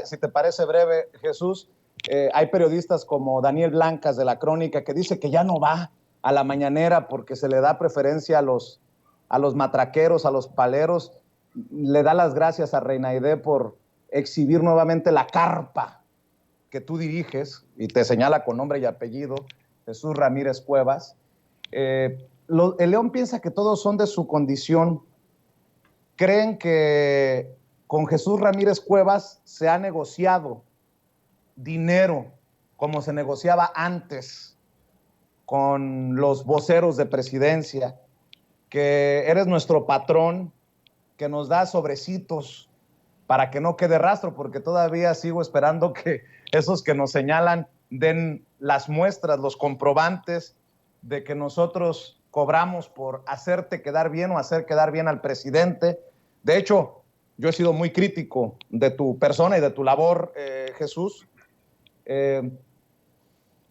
si te parece breve, Jesús, hay periodistas como Daniel Blancas de La Crónica que dice que ya no va a la mañanera porque se le da preferencia a los matraqueros, a los paleros. Le da las gracias a Reina Aide por exhibir nuevamente la carpa que tú diriges, y te señala con nombre y apellido, Jesús Ramírez Cuevas. El León piensa que todos son de su condición. Creen que con Jesús Ramírez Cuevas se ha negociado dinero como se negociaba antes con los voceros de presidencia, que eres nuestro patrón, que nos da sobrecitos para que no quede rastro, porque todavía sigo esperando que esos que nos señalan den las muestras, los comprobantes de que nosotros cobramos por hacerte quedar bien o hacer quedar bien al presidente. De hecho, yo he sido muy crítico de tu persona y de tu labor, Jesús.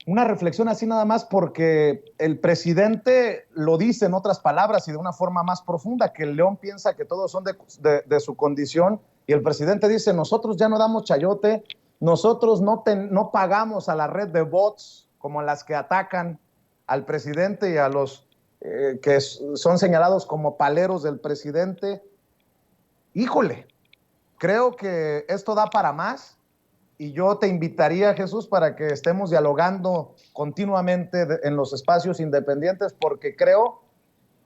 Una reflexión así nada más, porque el presidente lo dice en otras palabras y de una forma más profunda, que el León piensa que todos son de su condición, y el presidente dice: nosotros ya no damos chayote, nosotros no pagamos a la red de bots como las que atacan al presidente y a los que son señalados como paleros del presidente. Híjole, creo que esto da para más. Y yo te invitaría, Jesús, para que estemos dialogando continuamente en los espacios independientes, porque creo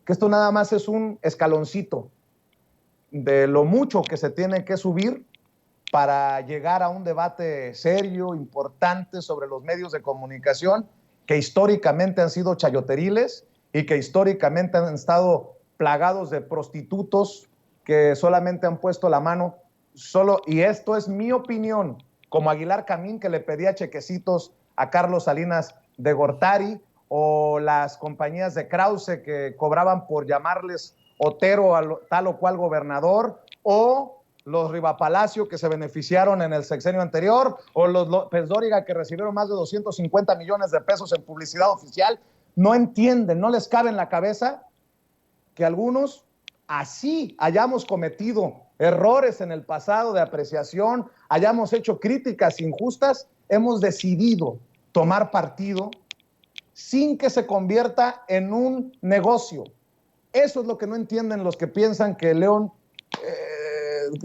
que esto nada más es un escaloncito de lo mucho que se tiene que subir para llegar a un debate serio, importante, sobre los medios de comunicación que históricamente han sido chayoteriles y que históricamente han estado plagados de prostitutos que solamente han puesto la mano y esto es mi opinión, como Aguilar Camín, que le pedía chequecitos a Carlos Salinas de Gortari, o las compañías de Krause que cobraban por llamarles Otero a tal o cual gobernador, o los Rivapalacio que se beneficiaron en el sexenio anterior, o los López Dóriga que recibieron más de 250 millones de pesos en publicidad oficial. No entienden, no les cabe en la cabeza que algunos así hayamos cometido errores en el pasado de apreciación, hayamos hecho críticas injustas, hemos decidido tomar partido sin que se convierta en un negocio. Eso es lo que no entienden los que piensan que León,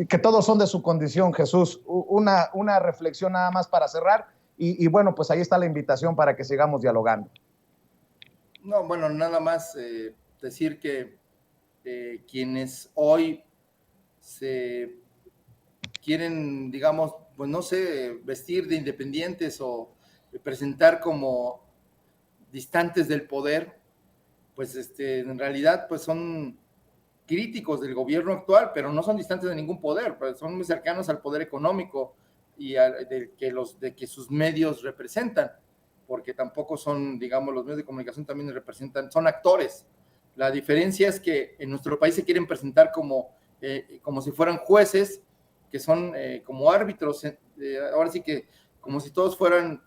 que todos son de su condición, Jesús. Una reflexión nada más para cerrar, y bueno, pues ahí está la invitación para que sigamos dialogando. No, bueno, nada más decir que quienes hoy se quieren, digamos, pues no sé, vestir de independientes o presentar como distantes del poder, pues en realidad pues son críticos del gobierno actual, pero no son distantes de ningún poder, pues son muy cercanos al poder económico y de que sus medios representan, porque tampoco son, digamos, los medios de comunicación también representan, son actores. La diferencia es que en nuestro país se quieren presentar como si fueran jueces, que son como árbitros, ahora sí que como si todos fueran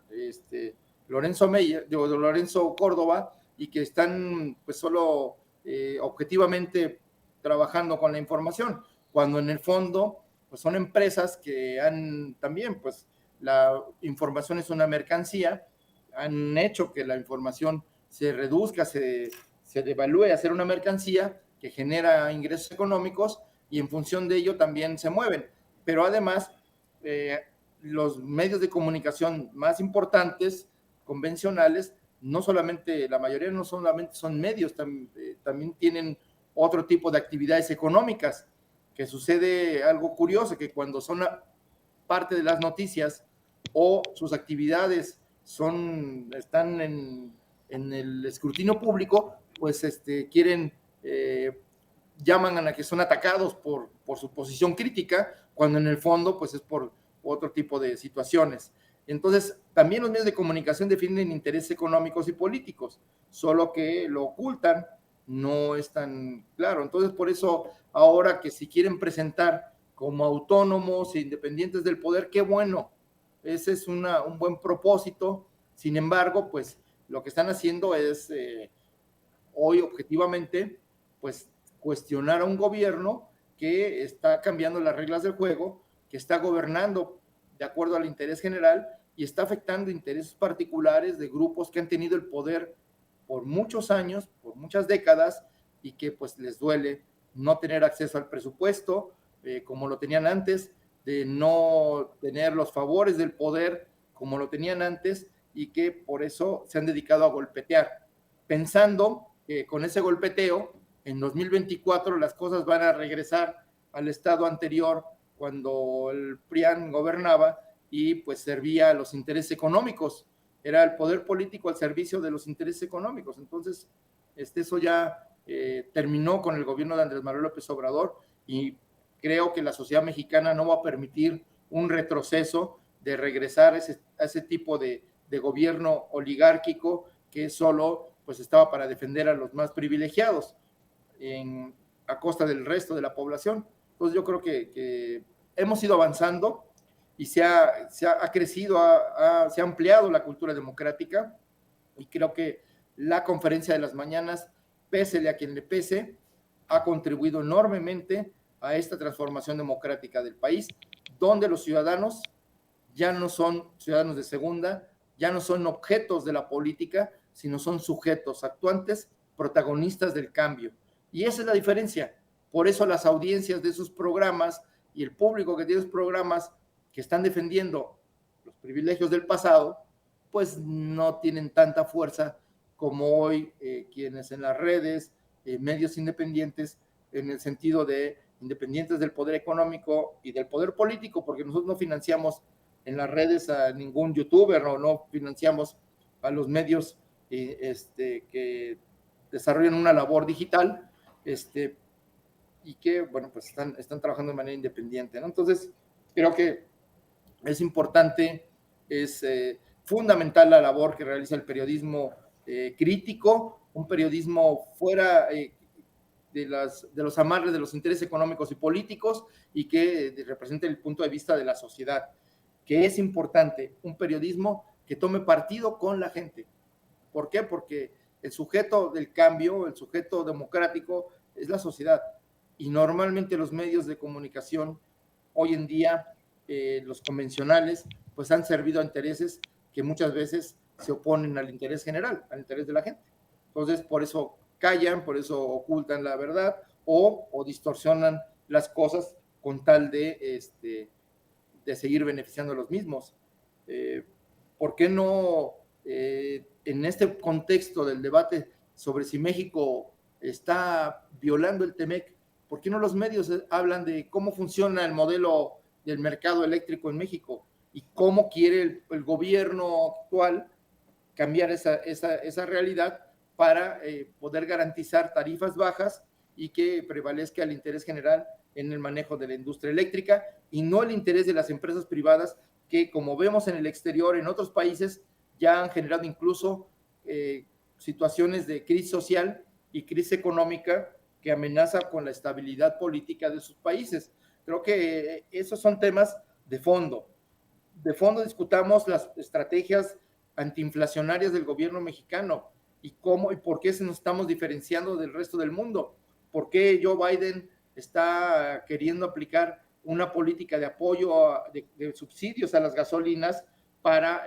Lorenzo Córdoba, y que están pues solo objetivamente trabajando con la información, cuando en el fondo pues son empresas que han también, pues la información es una mercancía, han hecho que la información se reduzca, se devalúe a ser una mercancía que genera ingresos económicos, y en función de ello también se mueven. Pero además, los medios de comunicación más importantes, convencionales, no solamente, la mayoría no solamente son medios, también tienen otro tipo de actividades económicas, que sucede algo curioso, que cuando son parte de las noticias o sus actividades están en el escrutinio público, pues quieren, llaman a que son atacados por su posición crítica, cuando en el fondo pues es por otro tipo de situaciones. Entonces, también los medios de comunicación defienden intereses económicos y políticos, solo que lo ocultan, no es tan claro. Entonces, por eso, ahora que si quieren presentar como autónomos e independientes del poder, qué bueno, ese es un buen propósito. Sin embargo, pues lo que están haciendo es hoy objetivamente, pues cuestionar a un gobierno que está cambiando las reglas del juego, que está gobernando de acuerdo al interés general y está afectando intereses particulares de grupos que han tenido el poder por muchos años, por muchas décadas, y que pues les duele no tener acceso al presupuesto como lo tenían antes, de no tener los favores del poder como lo tenían antes, y que por eso se han dedicado a golpetear, pensando que con ese golpeteo en 2024 las cosas van a regresar al estado anterior cuando el PRIAN gobernaba y pues servía a los intereses económicos, era el poder político al servicio de los intereses económicos. Entonces, eso ya terminó con el gobierno de Andrés Manuel López Obrador, y creo que la sociedad mexicana no va a permitir un retroceso de regresar a ese tipo de gobierno oligárquico que solo pues estaba para defender a los más privilegiados a costa del resto de la población. Entonces yo creo que hemos ido avanzando y se ha crecido, se ha ampliado la cultura democrática, y creo que la conferencia de las mañanas, pésele a quien le pese, ha contribuido enormemente a esta transformación democrática del país, donde los ciudadanos ya no son ciudadanos de segunda, ya no son objetos de la política, sino son sujetos actuantes, protagonistas del cambio. Y esa es la diferencia. Por eso las audiencias de sus programas y el público que tiene sus programas que están defendiendo los privilegios del pasado, pues no tienen tanta fuerza como hoy quienes en las redes, medios independientes, en el sentido de independientes del poder económico y del poder político, porque nosotros no financiamos en las redes a ningún youtuber, no financiamos a los medios que desarrollan una labor digital, y que, bueno, pues están trabajando de manera independiente, ¿no? Entonces, creo que es importante, es fundamental la labor que realiza el periodismo crítico, un periodismo fuera de los amarres de los intereses económicos y políticos, y que represente el punto de vista de la sociedad, que es importante, un periodismo que tome partido con la gente. ¿Por qué? Porque el sujeto del cambio, el sujeto democrático es la sociedad, y normalmente los medios de comunicación hoy en día, los convencionales, pues han servido a intereses que muchas veces se oponen al interés general, al interés de la gente. Entonces, por eso callan, por eso ocultan la verdad o distorsionan las cosas con tal de seguir beneficiando a los mismos. ¿Por qué no, en este contexto del debate sobre si México está violando el TEMEC, por qué no los medios hablan de cómo funciona el modelo del mercado eléctrico en México y cómo quiere el gobierno actual cambiar esa realidad para poder garantizar tarifas bajas y que prevalezca el interés general en el manejo de la industria eléctrica y no el interés de las empresas privadas que, como vemos en el exterior, en otros países, ya han generado incluso situaciones de crisis social y crisis económica que amenaza con la estabilidad política de sus países. Creo que esos son temas de fondo. De fondo discutamos las estrategias antiinflacionarias del gobierno mexicano y cómo y por qué nos estamos diferenciando del resto del mundo. ¿Por qué Joe Biden está queriendo aplicar una política de apoyo, de subsidios a las gasolinas para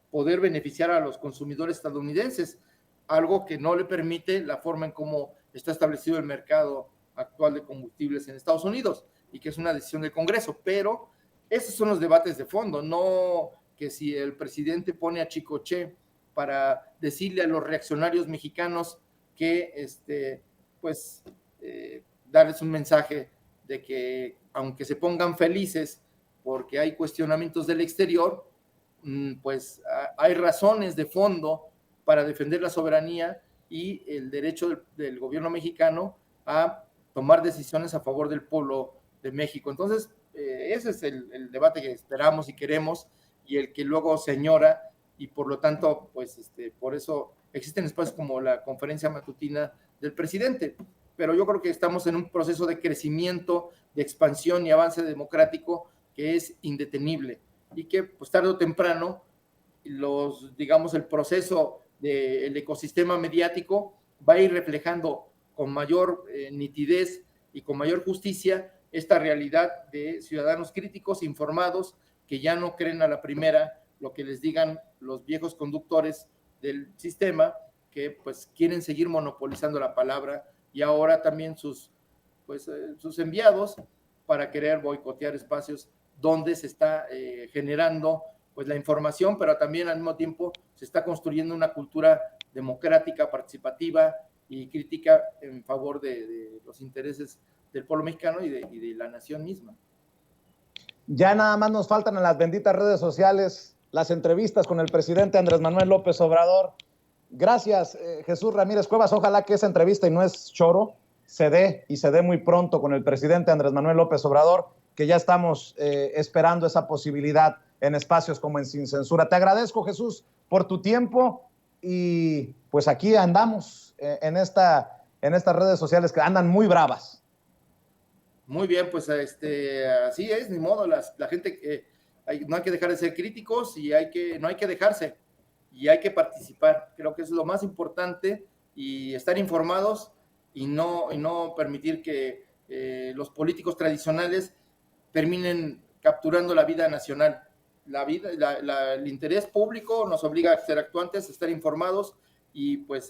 poder beneficiar a los consumidores estadounidenses? Algo que no le permite la forma en cómo está establecido el mercado actual de combustibles en Estados Unidos, y que es una decisión del Congreso. Pero esos son los debates de fondo, no que si el presidente pone a Chicoche para decirle a los reaccionarios mexicanos que darles un mensaje de que aunque se pongan felices porque hay cuestionamientos del exterior, pues hay razones de fondo para defender la soberanía y el derecho del gobierno mexicano a tomar decisiones a favor del pueblo de México. Entonces, ese es el debate que esperamos y queremos, y el que luego se añora, y por lo tanto, pues por eso existen espacios como la conferencia matutina del presidente. Pero yo creo que estamos en un proceso de crecimiento, de expansión y avance democrático que es indetenible, y que pues tarde o temprano el proceso del ecosistema mediático va a ir reflejando con mayor nitidez y con mayor justicia esta realidad de ciudadanos críticos, informados, que ya no creen a la primera lo que les digan los viejos conductores del sistema, que pues quieren seguir monopolizando la palabra, y ahora también sus enviados para querer boicotear espacios donde se está generando pues la información, pero también al mismo tiempo se está construyendo una cultura democrática, participativa y crítica en favor de los intereses del pueblo mexicano y de la nación misma. Ya nada más nos faltan en las benditas redes sociales las entrevistas con el presidente Andrés Manuel López Obrador. Gracias, Jesús Ramírez Cuevas. Ojalá que esa entrevista, y no es choro, se dé y se dé muy pronto con el presidente Andrés Manuel López Obrador, que ya estamos esperando esa posibilidad en espacios como en Sin Censura. Te agradezco, Jesús, por tu tiempo, y pues aquí andamos en estas redes sociales que andan muy bravas. Muy bien, pues así es, ni modo, la gente, no hay que dejar de ser críticos y no hay que dejarse, y hay que participar. Creo que es lo más importante, y estar informados y no permitir que los políticos tradicionales terminen capturando la vida nacional. El interés público nos obliga a ser actuantes, a estar informados, y pues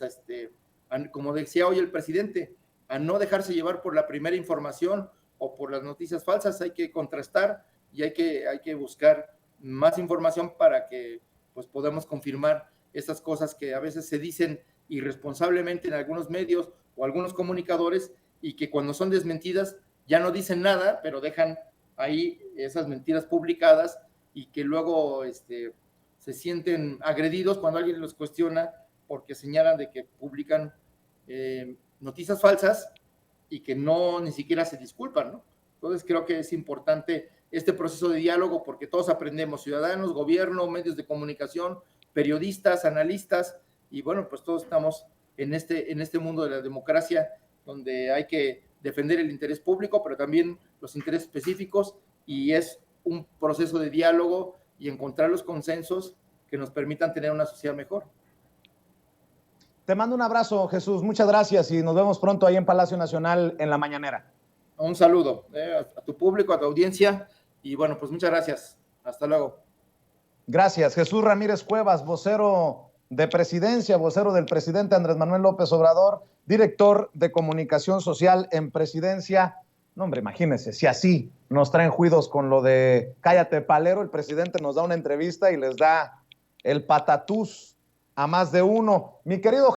como decía hoy el presidente, a no dejarse llevar por la primera información o por las noticias falsas. Hay que contrastar y hay que buscar más información para que pues podamos confirmar esas cosas que a veces se dicen irresponsablemente en algunos medios o algunos comunicadores, y que cuando son desmentidas ya no dicen nada, pero dejan ahí esas mentiras publicadas, y que luego se sienten agredidos cuando alguien los cuestiona porque señalan de que publican noticias falsas y que ni siquiera se disculpan, ¿no? Entonces creo que es importante este proceso de diálogo, porque todos aprendemos, ciudadanos, gobierno, medios de comunicación, periodistas, analistas, y bueno, pues todos estamos en este mundo de la democracia, donde hay que defender el interés público, pero también los intereses específicos, y es un proceso de diálogo y encontrar los consensos que nos permitan tener una sociedad mejor. Te mando un abrazo, Jesús. Muchas gracias, y nos vemos pronto ahí en Palacio Nacional en la mañanera. Un saludo a tu público, a tu audiencia, y bueno, pues muchas gracias. Hasta luego. Gracias. Jesús Ramírez Cuevas, vocero de Presidencia, vocero del presidente Andrés Manuel López Obrador, director de Comunicación Social en Presidencia. No, hombre, imagínense, si así nos traen juidos con lo de cállate palero, el presidente nos da una entrevista y les da el patatús a más de uno. Mi querido